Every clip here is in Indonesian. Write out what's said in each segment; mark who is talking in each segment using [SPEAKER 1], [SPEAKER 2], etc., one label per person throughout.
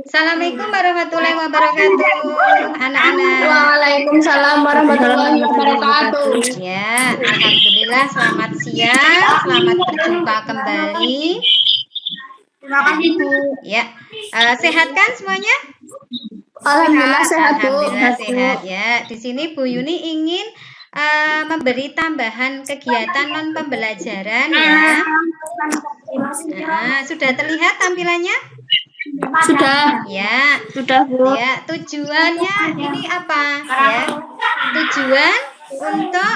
[SPEAKER 1] Assalamualaikum warahmatullahi wabarakatuh, anak-anak.
[SPEAKER 2] Waalaikumsalam warahmatullahi wabarakatuh.
[SPEAKER 1] Ya, alhamdulillah, selamat siang, selamat berjumpa kembali.
[SPEAKER 2] Terima kasih, Bu.
[SPEAKER 1] Ya, sehat kan semuanya?
[SPEAKER 2] Alhamdulillah sehat, Bu.
[SPEAKER 1] Alhamdulillah sehat ya. Di sini Bu Yuni ingin memberi tambahan kegiatan non pembelajaran ya. Sudah terlihat tampilannya?
[SPEAKER 2] Sudah.
[SPEAKER 1] Ya.
[SPEAKER 2] Sudah, Bu.
[SPEAKER 1] Ya, tujuannya ini apa? Ya. Tujuan untuk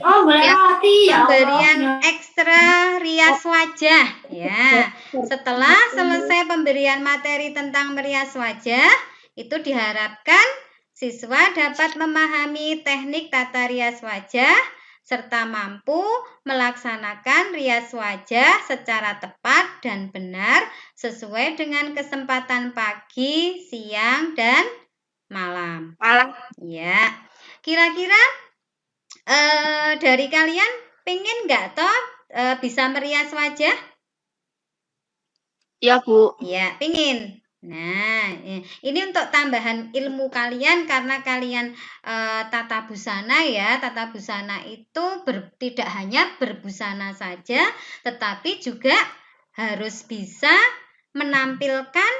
[SPEAKER 1] pemberian ekstra rias wajah ya. Setelah selesai pemberian materi tentang merias wajah, itu diharapkan siswa dapat memahami teknik tata rias wajah serta mampu melaksanakan rias wajah secara tepat dan benar sesuai dengan kesempatan pagi, siang, dan malam. Ya, kira-kira dari kalian pengen nggak toh bisa merias wajah?
[SPEAKER 2] Ya, Bu.
[SPEAKER 1] Ya, pengen. Nah, ini untuk tambahan ilmu kalian karena kalian tata busana ya. Tata busana itu tidak hanya berbusana saja, tetapi juga harus bisa menampilkan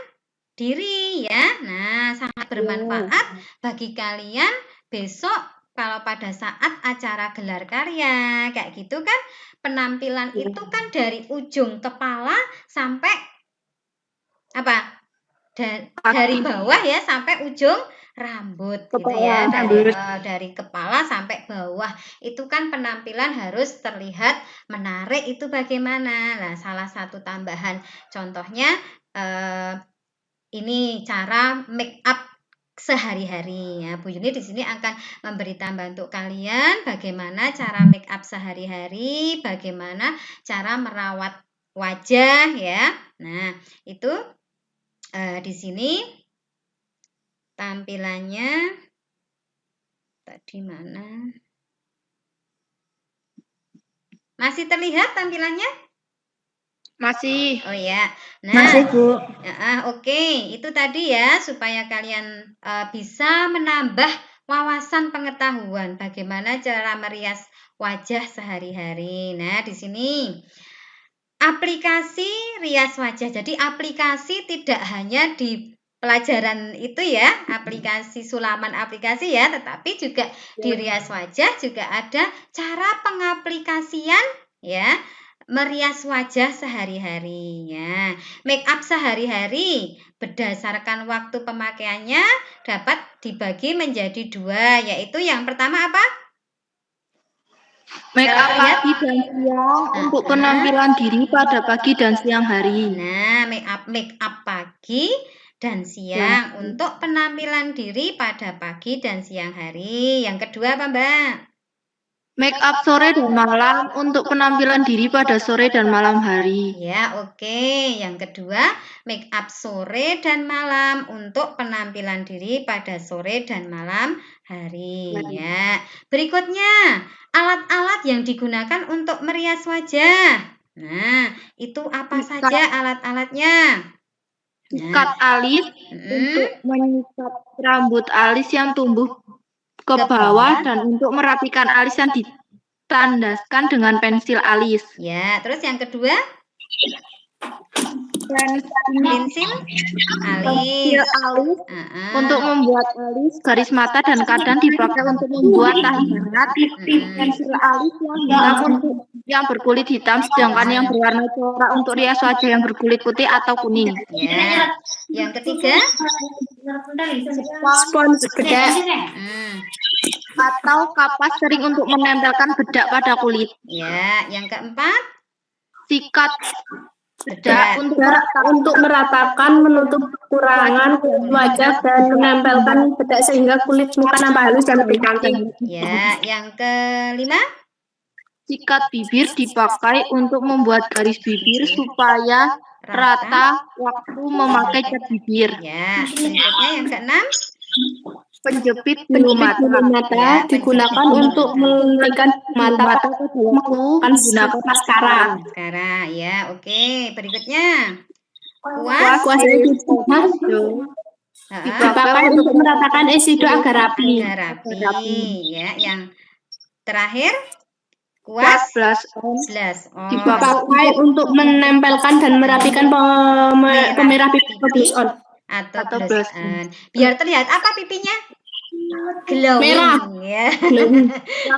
[SPEAKER 1] diri ya. Nah, sangat bermanfaat bagi kalian besok kalau pada saat acara gelar karya kayak gitu kan, penampilan itu kan dari ujung kepala sampai apa? Dari bawah ya sampai ujung rambut gitu ya. Dari kepala sampai bawah itu kan penampilan harus terlihat menarik. Itu bagaimana? Nah, salah satu tambahan contohnya ini cara make up sehari-hari ya. Bu Yuni di sini akan memberi tambahan untuk kalian bagaimana cara make up sehari-hari, bagaimana cara merawat wajah ya. Nah, itu di sini tampilannya tadi mana? Masih terlihat tampilannya?
[SPEAKER 2] Masih.
[SPEAKER 1] Oh ya. Nah,
[SPEAKER 2] masih, Bu.
[SPEAKER 1] Oke. Itu tadi ya supaya kalian bisa menambah wawasan pengetahuan bagaimana cara merias wajah sehari-hari. Nah, di sini aplikasi rias wajah. Jadi aplikasi tidak hanya di pelajaran itu ya, aplikasi sulaman aplikasi ya, tetapi juga di rias wajah juga ada cara pengaplikasian ya, merias wajah sehari-hari ya. Make up sehari-hari berdasarkan waktu pemakaiannya dapat dibagi menjadi dua, yaitu yang pertama apa?
[SPEAKER 2] Make up pagi dan siang untuk penampilan diri pada pagi dan siang hari.
[SPEAKER 1] Nah, make up pagi dan siang untuk penampilan diri pada pagi dan siang hari. Yang kedua apa, Mbak?
[SPEAKER 2] Make up sore dan malam untuk penampilan diri pada sore dan malam hari.
[SPEAKER 1] Ya, oke. Yang kedua, make up sore dan malam untuk penampilan diri pada sore dan malam hari. Ya. Berikutnya, alat-alat yang digunakan untuk merias wajah. Nah, itu apa saja alat-alatnya?
[SPEAKER 2] Ikat alis untuk mengikat rambut alis yang tumbuh ke bawah dan untuk merapikan alis yang ditandaskan dengan pensil alis.
[SPEAKER 1] Ya, terus yang kedua? Pensil alis
[SPEAKER 2] untuk membuat alis, garis mata, dan kadang dipakai untuk membuat tahanat. Pensil alis yang berkulit hitam, sedangkan yang berwarna corak untuk rias wajah yang berkulit putih atau kuning.
[SPEAKER 1] Ya. Yang ketiga,
[SPEAKER 2] spons bedak atau kapas kering untuk menempelkan bedak pada kulit.
[SPEAKER 1] Ya. Yang keempat,
[SPEAKER 2] sikat bedak untuk meratakan, menutup kekurangan wajah dan menempelkan bedak sehingga kulit muka nampak halus dan lebih cantik.
[SPEAKER 1] Ya, yang kelima,
[SPEAKER 2] sikat bibir dipakai untuk membuat garis bibir supaya rata waktu memakai cat bibir.
[SPEAKER 1] Ya, berikutnya yang keenam,
[SPEAKER 2] penjepit bulu mata digunakan untuk mengenakan mata menggunakan maskara.
[SPEAKER 1] Ya, oke. Berikutnya,
[SPEAKER 2] Kuas dipakai untuk meratakan esido agar rapi.
[SPEAKER 1] Ya. Yang terakhir kuas blush on
[SPEAKER 2] dipakai untuk menempelkan dan merapikan pemerah pipi blush on
[SPEAKER 1] atau blush on. Biar terlihat apa pipinya? Glowing
[SPEAKER 2] merah.
[SPEAKER 1] Ya.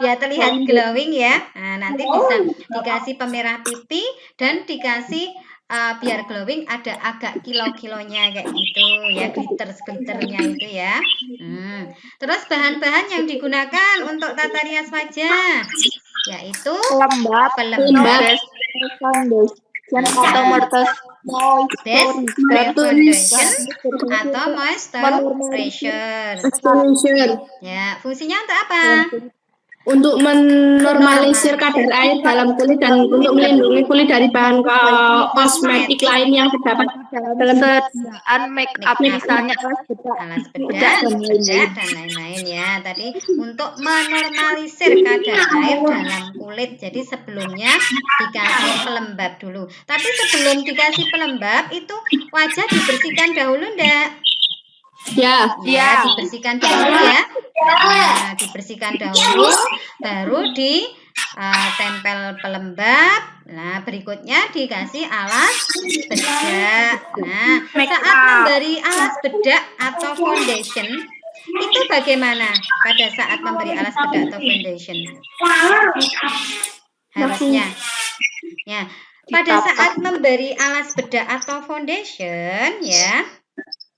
[SPEAKER 1] Biar terlihat glowing ya. Nah, nanti bisa dikasih pemerah pipi dan dikasih biar glowing ada agak kilo-kilonya kayak gitu ya, glitter-glitternya itu ya. Terus bahan-bahan yang digunakan untuk tata rias wajah yaitu pelembab foundation atau moisturizer. Ya, fungsinya untuk apa?
[SPEAKER 2] Untuk menormalisir kadar air dalam kulit dan untuk melindungi kulit dari bahan kosmetik lain yang terdapat dalam sediaan make up, misalnya
[SPEAKER 1] alas bedak dan lain-lain ya. Tadi untuk menormalisir kadar air dalam kulit. Jadi sebelumnya dikasih pelembab dulu. Tapi sebelum dikasih pelembab itu wajah dibersihkan dahulu enggak?
[SPEAKER 2] Ya,
[SPEAKER 1] dibersihkan dahulu ya. Nah, dibersihkan dahulu, baru ditempel pelembab. Nah, berikutnya dikasih alas bedak. Nah, saat memberi alas bedak atau foundation, itu bagaimana pada saat memberi alas bedak atau foundation? Harusnya, ya, pada saat memberi alas bedak atau foundation, ya,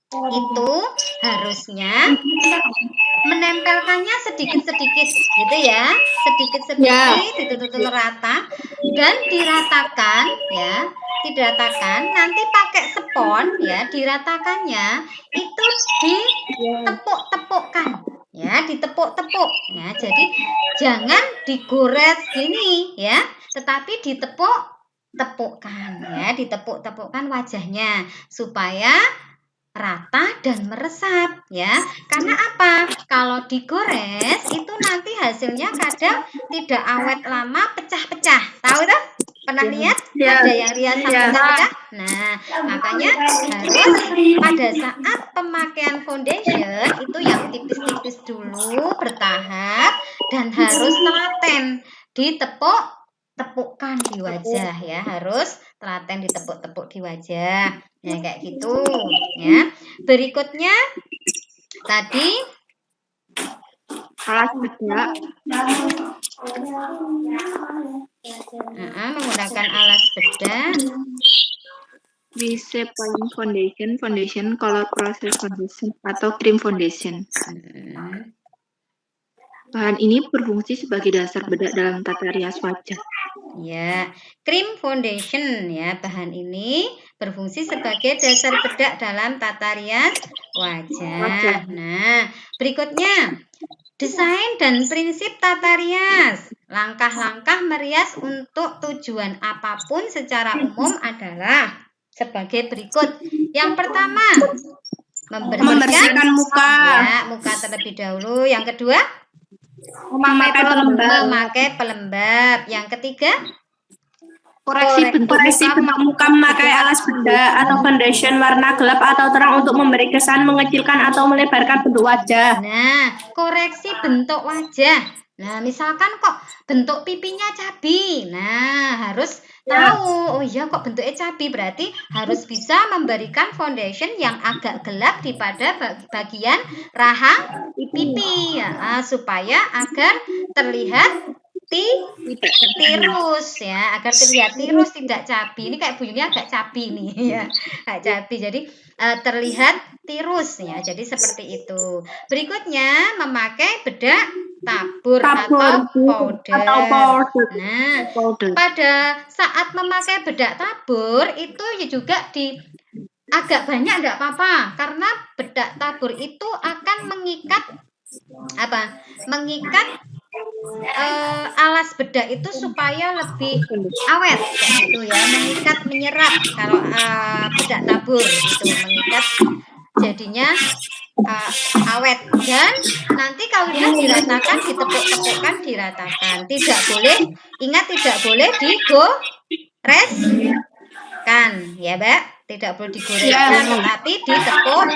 [SPEAKER 1] itu harusnya menempelkannya sedikit-sedikit gitu ya, sedikit-sedikit ditutup rata dan diratakan ya, nanti pakai spons ya, diratakannya itu ditepuk-tepukkan ya, ditepuk-tepuk ya. Jadi jangan digores gini ya, tetapi ditepuk-tepukkan ya, ditepuk-tepukkan wajahnya supaya rata dan meresap ya. Karena apa? Kalau digores itu nanti hasilnya kadang tidak awet lama, pecah-pecah. Tahu tuh? Pernah lihat? Ada yang riasan pecah-pecah? Nah, makanya harus pada saat pemakaian foundation itu yang tipis-tipis dulu, bertahap, dan harus telaten, ditepuk-tepukkan di wajah ya, harus telaten ditepuk-tepuk di wajah. Ya kayak gitu ya. Berikutnya tadi
[SPEAKER 2] alas bedak.
[SPEAKER 1] Menggunakan alas bedak.
[SPEAKER 2] Bisa foundation, color process foundation atau cream foundation. Bahan ini berfungsi sebagai dasar bedak dalam tata rias wajah.
[SPEAKER 1] Ya, cream foundation ya, bahan ini berfungsi sebagai dasar bedak dalam tata rias wajah. Nah, berikutnya desain dan prinsip tata rias. Langkah-langkah merias untuk tujuan apapun secara umum adalah sebagai berikut. Yang pertama, membersihkan muka. Ya, muka terlebih dahulu. Yang kedua, memakai pelembab. Yang ketiga,
[SPEAKER 2] koreksi bentuk muka memakai alas bedak atau foundation warna gelap atau terang untuk memberi kesan mengecilkan atau melebarkan bentuk wajah.
[SPEAKER 1] Nah, koreksi bentuk wajah. Nah, misalkan kok bentuk pipinya cabi. Nah, harus tahu, oh iya kok bentuknya cabi, berarti harus bisa memberikan foundation yang agak gelap di pada bagian rahang pipi ya, supaya agar terlihat tirus ya, agar terlihat tirus, tidak cabi. Ini kayak bunyinya agak cabi nih ya, kayak cabi. Jadi terlihat tirus ya. Jadi seperti itu. Berikutnya memakai bedak tabur atau powder. Nah, pada saat memakai bedak tabur itu juga agak banyak enggak apa-apa, karena bedak tabur itu akan mengikat apa? Mengikat alas bedak itu supaya lebih awet gitu ya, mengikat, menyerap. Kalau bedak tabur itu mengikat, jadinya awet. Dan nanti kalau sudah diratakan, ditepuk-tepukkan, diratakan. Tidak boleh, ingat tidak boleh digoreskan ya, Mbak. tidak perlu digoreskan, tetapi ditepuk.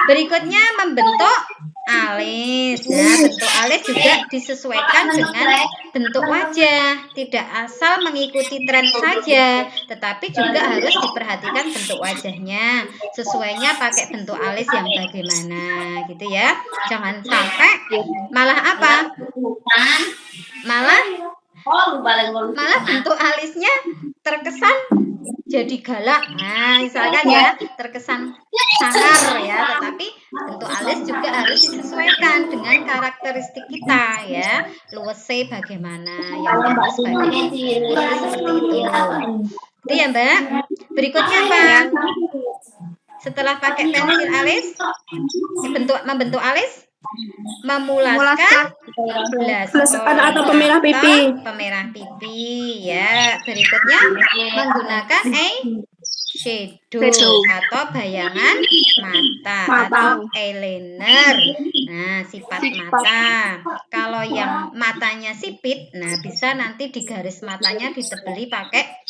[SPEAKER 1] Berikutnya membentuk alis. Nah, bentuk alis juga disesuaikan dengan bentuk wajah, tidak asal mengikuti tren saja, tetapi juga harus diperhatikan bentuk wajahnya, sesuainya pakai bentuk alis yang bagaimana, gitu ya. Jangan sampai malah apa? Malah bentuk alisnya terkesan jadi galak. Nah, misalkan ya, terkesan sangar ya, tetapi bentuk alis juga harus disesuaikan dengan karakteristik kita ya. Luwese bagaimana, yang bagus bagaimana. Seperti itu. Itu ya, Mbak. Berikutnya apa? Setelah pakai pensil alis, membentuk alis, memulaskan
[SPEAKER 2] atau pemerah pipi.
[SPEAKER 1] Pemerah pipi ya. Berikutnya menggunakan eyeshadow atau bayangan mata atau eyeliner. Nah, sifat mata. Kalau yang matanya sipit, nah bisa nanti di garis matanya ditebeli pakai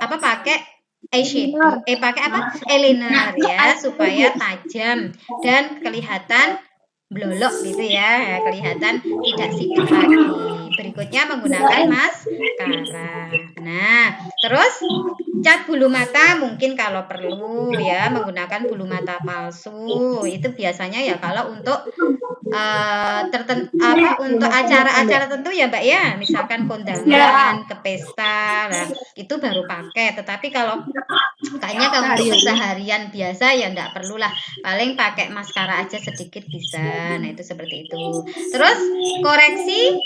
[SPEAKER 1] pakai eyeshadow, pakai apa? Eyeliner ya, supaya tajam dan kelihatan blolok gitu ya, kelihatan tidak sipit lagi. Berikutnya menggunakan maskara. Nah, terus cat bulu mata mungkin kalau perlu ya, menggunakan bulu mata palsu. Itu biasanya ya kalau untuk untuk acara-acara tertentu ya, Mbak ya, misalkan kondangan, ke pesta, nah itu baru pakai. Tetapi kalau kayaknya kalau untuk seharian biasa ya enggak perlulah, paling pakai maskara aja sedikit bisa. Nah, itu seperti itu. Terus koreksi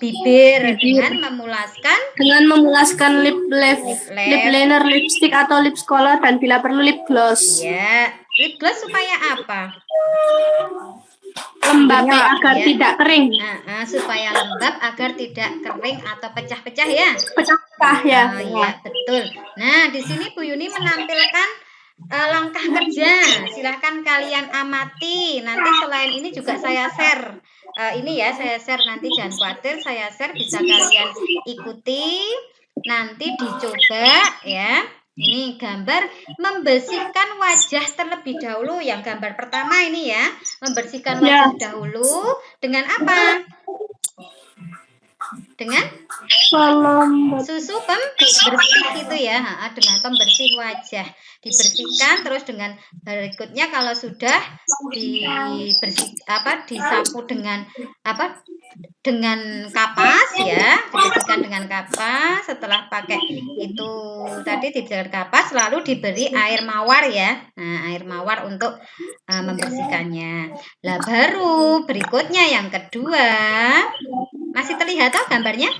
[SPEAKER 1] bibir dengan memulaskan lip liner, lipstick atau lip color, dan bila perlu lip gloss. Ya, lip gloss supaya apa?
[SPEAKER 2] Lembab agar tidak kering.
[SPEAKER 1] Supaya lembab agar tidak kering atau pecah-pecah ya.
[SPEAKER 2] Pecah ya.
[SPEAKER 1] Iya, betul. Nah, di sini Bu Yuni menampilkan langkah kerja. Silahkan kalian amati. Nanti selain ini juga saya share. Ini ya, saya share, nanti jangan khawatir, saya share, bisa kalian ikuti. Nanti dicoba ya. Ini gambar membersihkan wajah terlebih dahulu. Yang gambar pertama ini ya, membersihkan wajah dahulu dengan apa? Dengan susu pembersih itu ya, dengan pembersih wajah dibersihkan. Terus dengan berikutnya kalau sudah disapu dengan dengan kapas ya, dibersihkan dengan kapas. Setelah pakai itu tadi dibersihkan kapas, lalu diberi air mawar ya. Nah, air mawar untuk membersihkannya. Lah baru berikutnya yang kedua, masih terlihat gambarnya?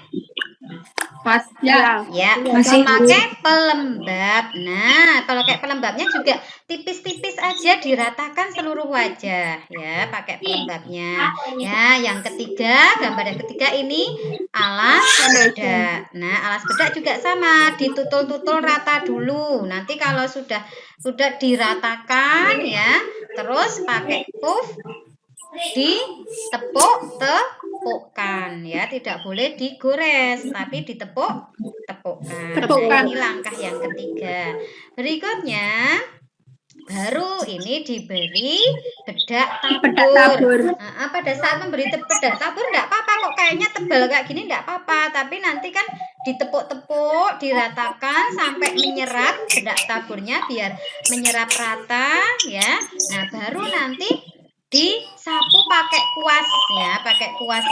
[SPEAKER 1] Ya, memakai pelembab. Nah, kalau kayak pelembabnya juga tipis-tipis aja, diratakan seluruh wajah ya, pakai pelembabnya. Ya, yang ketiga, gambar yang ketiga ini alas bedak. Nah, alas bedak juga sama, ditutul-tutul rata dulu. Nanti kalau sudah diratakan ya, terus pakai puff, ditepuk-tepukkan ya, tidak boleh digores tapi ditepuk-tepukkan. Nah, ini langkah yang ketiga. Berikutnya baru ini diberi bedak tabur. Pada saat memberi bedak tabur enggak apa-apa kok, kayaknya tebal kayak gini enggak apa-apa, tapi nanti kan ditepuk-tepuk, diratakan sampai menyerap bedak taburnya, biar menyerap rata ya. Nah, baru nanti disapu pakai kuas ya, pakai kuas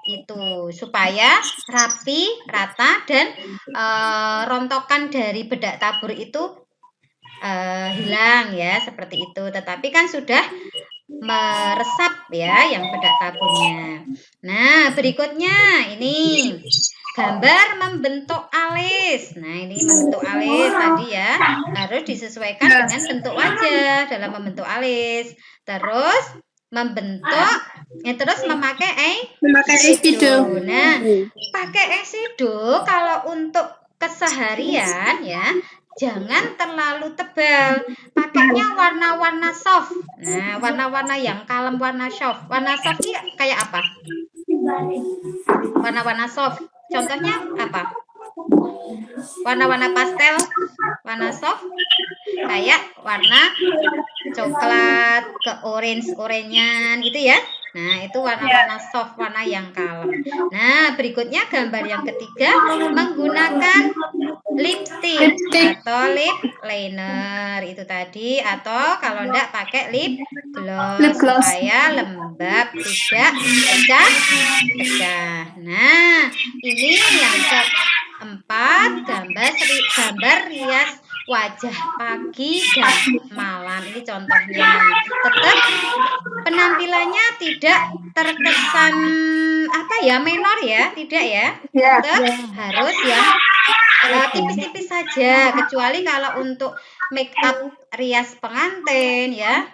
[SPEAKER 1] itu supaya rapi, rata, dan rontokan dari bedak tabur itu hilang ya, seperti itu. Tetapi kan sudah meresap ya yang bedak taburnya. Nah, berikutnya ini gambar membentuk alis. Nah, ini membentuk alis tadi ya, harus disesuaikan dengan bentuk wajah dalam membentuk alis. Terus membentuk, terus memakai eyeshadow. Nah, pakai eyeshadow kalau untuk keseharian ya, jangan terlalu tebal. Pakainya warna-warna soft. Nah, warna-warna yang kalem, warna soft. Warna soft ini kayak apa? Warna-warna soft. Contohnya apa? Warna-warna pastel, warna soft, kayak warna coklat ke orange-orangean gitu ya. Nah, itu warna-warna soft, warna yang kalem. Nah, berikutnya gambar yang ketiga menggunakan lipstick atau lip liner itu tadi, atau kalau enggak pakai lip gloss supaya lembab, tidak pecah-pecah. Nah, ini yang keempat, gambar rias wajah pagi dan malam. Ini contohnya. Tetap penampilannya tidak terkesan menor ya, tidak ya. Tetap harus yang tipis-tipis saja, kecuali kalau untuk make up rias pengantin ya,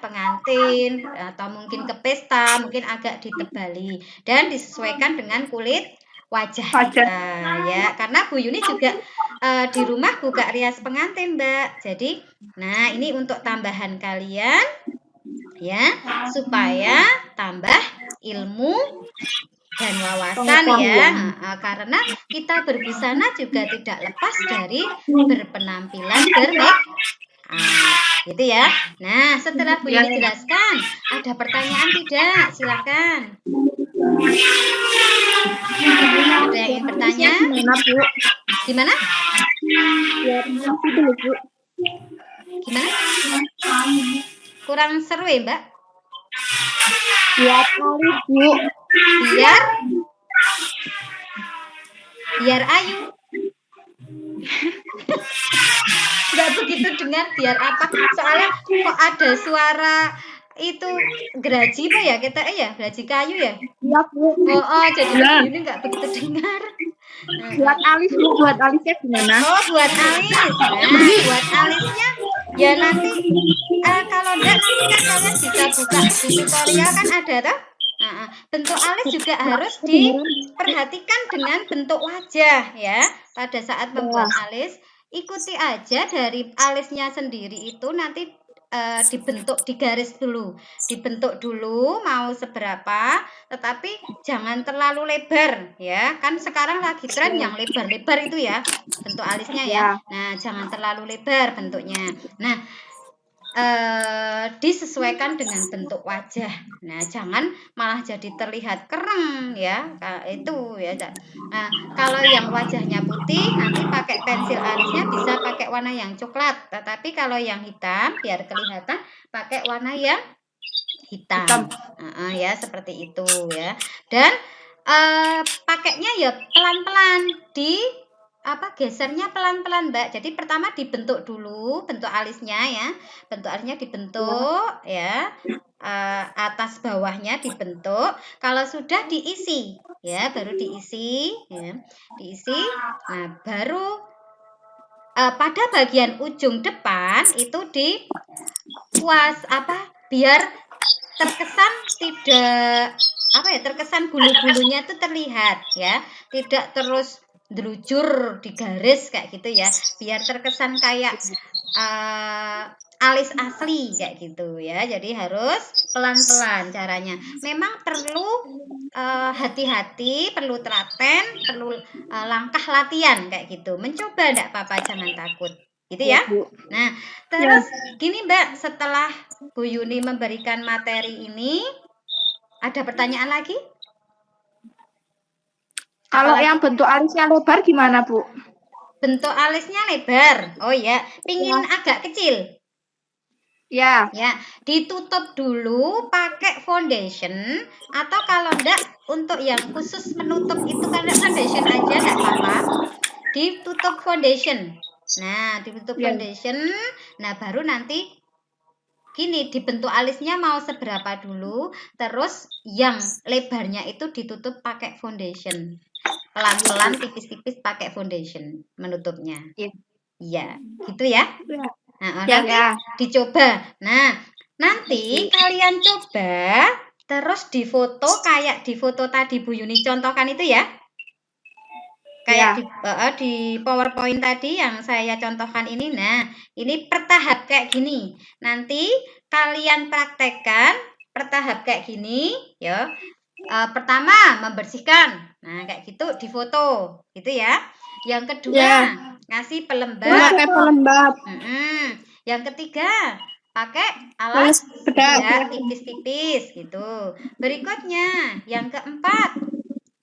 [SPEAKER 1] atau mungkin ke pesta, mungkin agak ditebali dan disesuaikan dengan kulit wajah kita ya, karena Bu Yuni juga di rumah buka rias pengantin, Mbak. Jadi, nah ini untuk tambahan kalian ya, supaya tambah ilmu dan wawasan ya, karena kita berbusana juga tidak lepas dari berpenampilan bermake up, gitu ya. Nah, setelah Bu Yuni jelaskan, ada pertanyaan tidak? Silakan. Ada yang ingin bertanya? Gimana? Gimana? Kurang seru ya, Mbak?
[SPEAKER 2] Bu.
[SPEAKER 1] Biar ayu. Nggak begitu dengar, biar apa? Soalnya kok ada suara itu geraji apa ya kita geraji kayu ya?
[SPEAKER 2] Iya, Bu.
[SPEAKER 1] Oh, jadi ini nggak begitu dengar.
[SPEAKER 2] Buat alis, Bu. Buat alisnya gimana?
[SPEAKER 1] Oh, buat alis. Nah, buat alisnya ya nanti kalau enggak nanti kan kalian bisa buka di tutorial kan ada tuh. Bentuk alis juga harus diperhatikan dengan bentuk wajah ya. Pada saat membuat alis, ikuti aja dari alisnya sendiri itu nanti dibentuk, digaris dulu. Dibentuk dulu mau seberapa, tetapi jangan terlalu lebar ya. Kan sekarang lagi tren yang lebar-lebar itu ya, bentuk alisnya ya. Nah, jangan terlalu lebar bentuknya. Nah, disesuaikan dengan bentuk wajah. Nah, jangan malah jadi terlihat kereng ya. Itu ya. Nah, kalau yang wajahnya putih nanti pakai pensil alisnya bisa pakai warna yang coklat. Tetapi kalau yang hitam biar kelihatan pakai warna yang hitam. Ya seperti itu ya. Dan pakainya ya pelan-pelan gesernya pelan-pelan, Mbak. Jadi pertama dibentuk dulu bentuk alisnya ya. Bentuk alisnya dibentuk ya. Atas bawahnya dibentuk. Kalau sudah diisi ya, baru diisi ya. Diisi. Nah, baru pada bagian ujung depan itu biar terkesan tidak terkesan bulu-bulunya itu terlihat ya. Tidak terus delujur di garis kayak gitu ya, biar terkesan kayak alis asli kayak gitu ya. Jadi harus pelan-pelan caranya. Memang perlu hati-hati, perlu telaten, perlu langkah latihan kayak gitu. Mencoba enggak apa-apa, jangan takut. Gitu ya. Nah, terus gini Mbak, setelah Bu Yuni memberikan materi ini, ada pertanyaan lagi?
[SPEAKER 2] Kalau yang bentuk alisnya lebar gimana, Bu?
[SPEAKER 1] Bentuk alisnya lebar. Oh ya, pingin agak kecil.
[SPEAKER 2] Ya.
[SPEAKER 1] Ya, ditutup dulu pakai foundation, atau kalau enggak untuk yang khusus menutup itu karena foundation aja enggak apa-apa. Ditutup foundation. Nah, ditutup foundation. Nah, baru nanti gini, dibentuk alisnya mau seberapa dulu, terus yang lebarnya itu ditutup pakai foundation. Pelan-pelan, tipis-tipis pakai foundation menutupnya. Iya, gitu ya. Nah, nanti dicoba. Nah, nanti kalian coba terus difoto kayak di foto tadi Bu Yuni contohkan itu ya. Kayak di PowerPoint tadi yang saya contohkan ini. Nah, ini per tahap kayak gini. Nanti kalian praktekkan per tahap kayak gini ya. Pertama membersihkan. Nah, kayak gitu difoto gitu ya. Yang kedua,
[SPEAKER 2] Ya.
[SPEAKER 1] ngasih pelembab.
[SPEAKER 2] Pakai pelembab.
[SPEAKER 1] Yang ketiga, pakai alas
[SPEAKER 2] bedak.
[SPEAKER 1] ya tipis-tipis gitu. Berikutnya, yang keempat,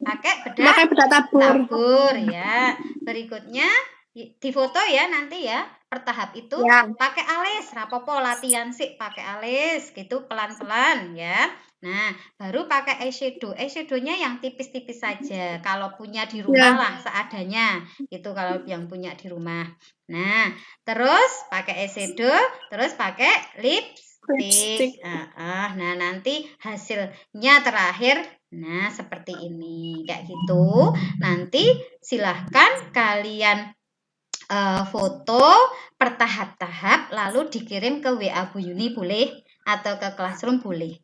[SPEAKER 1] pakai bedak tabur ya. Berikutnya difoto ya nanti ya. Pertahap itu
[SPEAKER 2] Ya.
[SPEAKER 1] pakai alis, rapopo latihan sih pakai alis gitu pelan-pelan ya. Nah, baru pakai eyeshadow. Eyeshadownya yang tipis-tipis saja. Kalau punya di rumah lah seadanya. Itu kalau yang punya di rumah. Nah, terus pakai eyeshadow, terus pakai lipstick. Nah, nanti hasilnya terakhir nah seperti ini. Kayak gitu. Nanti silahkan kalian foto bertahap-tahap lalu dikirim ke WA Bu Yuni boleh atau ke Classroom boleh.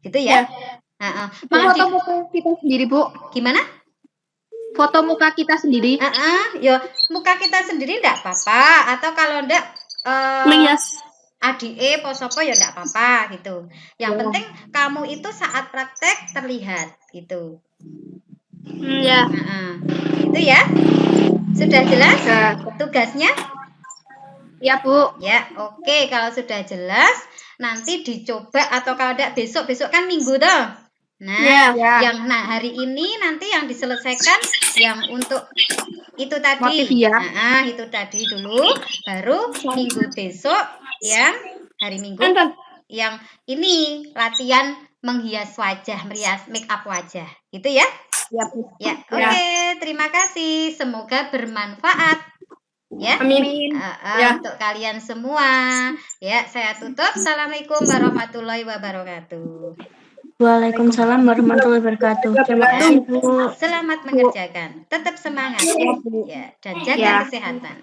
[SPEAKER 1] Gitu ya.
[SPEAKER 2] Foto muka kita sendiri, Bu.
[SPEAKER 1] Gimana?
[SPEAKER 2] Foto muka kita sendiri.
[SPEAKER 1] Ya, muka kita sendiri enggak apa-apa atau kalau enggak ADE posopo ya enggak apa-apa gitu. Yang penting kamu itu saat praktek terlihat gitu.
[SPEAKER 2] Ya.
[SPEAKER 1] Itu ya. Sudah jelas tugasnya?
[SPEAKER 2] Ya, Bu.
[SPEAKER 1] Ya, oke. Kalau sudah jelas, nanti dicoba atau kalau enggak besok kan minggu toh. Nah, hari ini nanti yang diselesaikan yang untuk itu tadi. Itu tadi dulu, baru minggu besok yang hari Minggu yang ini latihan menghias wajah, merias make up wajah. Gitu ya? Ya, oke. Terima kasih. Semoga bermanfaat. Ya.
[SPEAKER 2] Amin.
[SPEAKER 1] Untuk kalian semua. Ya, saya tutup. Assalamualaikum warahmatullahi wabarakatuh.
[SPEAKER 2] Waalaikumsalam warahmatullahi wabarakatuh. Terima kasih, Bu.
[SPEAKER 1] Selamat mengerjakan. Tetap semangat ya, dan jaga kesehatan.